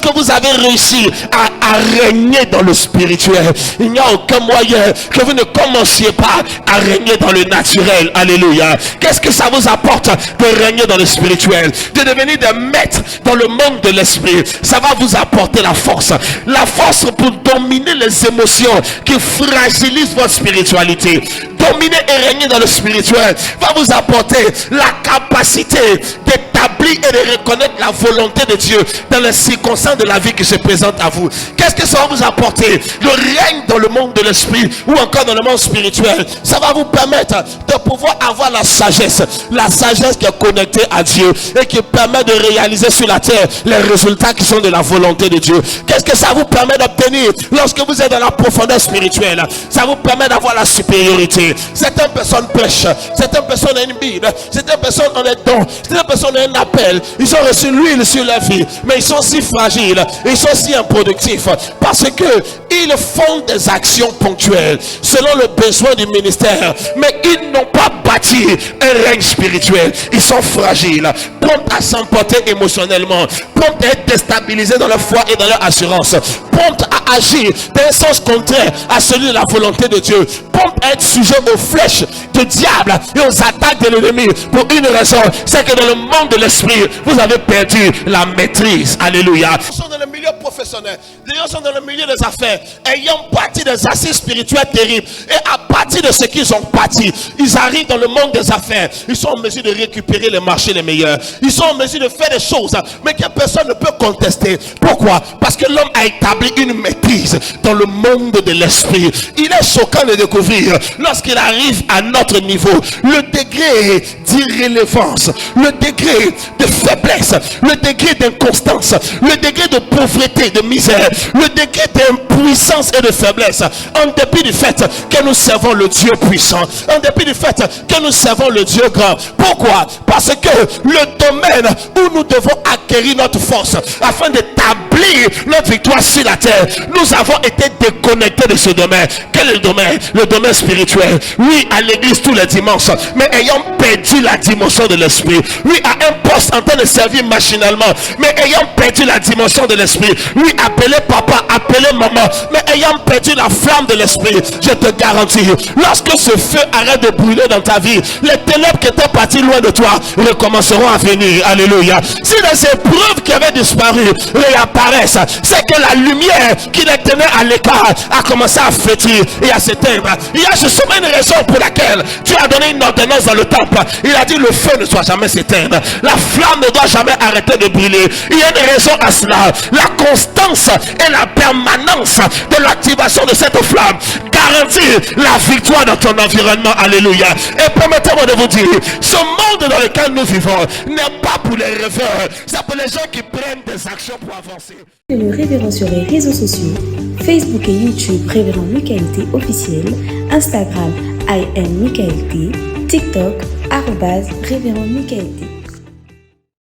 lorsque vous avez réussi à régner dans le spirituel, il n'y a aucun moyen que vous ne commenciez pas à régner dans le naturel. Alléluia. Qu'est-ce que ça vous apporte de régner dans le spirituel, de devenir des maîtres dans le monde de l'esprit? Ça va vous apporter la force pour dominer les émotions qui fragilisent votre spiritualité. Dominer et régner dans le spirituel va vous apporter la capacité d'établir et de reconnaître la volonté de Dieu dans les circonstances de la vie qui se présentent à vous. Qu'est-ce que ça va vous apporter? Le règne dans le monde de l'esprit ou encore dans le monde spirituel, ça va vous permettre de pouvoir avoir la sagesse qui est connectée à Dieu et qui permet de réaliser sur la terre les résultats qui sont de la volonté de Dieu. Qu'est-ce que ça vous permet d'obtenir lorsque vous êtes dans la profondeur spirituelle? Ça vous permet d'avoir la supériorité. Certaines personnes prêchent, certaines personnes ont une Bible, certaines personnes ont des dons, certaines personnes ont un appel, ils ont reçu l'huile sur leur vie, mais ils sont si fragiles, ils sont si improductifs parce que ils font des actions ponctuelles selon le besoin du ministère, mais ils n'ont pas bâti un règne spirituel. Ils sont fragiles, prompts à s'emporter émotionnellement, prompts à être déstabilisés dans leur foi et dans leur assurance, prompts à agir dans un sens contraire à celui de la volonté de Dieu, prompts à être sujets aux flèches du diable et aux attaques de l'ennemi pour une raison, c'est que dans le monde de l'esprit, vous avez perdu la maîtrise. Alléluia. Ils sont dans le milieu professionnel, les gens sont dans le milieu des affaires, ayant bâti des assises spirituelles terribles, et à partir de ce qu'ils ont bâti, ils arrivent dans le monde des affaires, ils sont en mesure de récupérer les marchés les meilleurs, ils sont en mesure de faire des choses mais que personne ne peut contester. Pourquoi? Parce que l'homme a établi une maîtrise dans le monde de l'esprit. Il est choquant de découvrir, lorsqu'il arrive à notre niveau, le degré d'irrélevance, le degré de faiblesse, le degré d'inconstance, le degré de pauvreté, de misère, le degré d'impuissance et de faiblesse, en dépit du fait que nous servons le Dieu puissant, en dépit du fait que nous servons le Dieu grand. Pourquoi? Parce que le domaine où nous devons acquérir notre force afin d'établir notre victoire sur la terre, nous avons été déconnectés de ce domaine. Quel est le domaine? Le domaine spirituel. Oui, à l'église tous les dimanches, mais ayant perdu la dimension de l'esprit. Oui, à un poste en train de servir machinalement, mais ayant perdu la dimension de l'esprit. Oui, appeler papa, appeler maman, mais ayant perdu la flamme de l'esprit. Je te garantis, lorsque ce feu arrête de brûler dans ta vie, les ténèbres qui étaient parties loin de toi recommenceront à venir. Alléluia. Si les épreuves qui avaient disparu réapparaissent, c'est que la lumière qui les tenait à l'écart a commencé à flétrir et à s'éteindre. Il y a justement une raison pour laquelle Dieu a donné une ordonnance dans le temple. Il a dit le feu ne doit jamais s'éteindre, la flamme ne doit jamais arrêter de brûler. Il y a une raison à cela. La constance et la permanence de l'activation de cette flamme garantit la victoire dans ton environnement. Alléluia. Et permettez-moi de vous dire, ce monde dans lequel nous vivons n'est pas pour les rêveurs, c'est pour les gens qui prennent des actions pour avancer. Le révérend sur les réseaux sociaux, Facebook et YouTube Révérend Michael T officiel, Instagram I am Michael T, TikTok Révérend Michael T.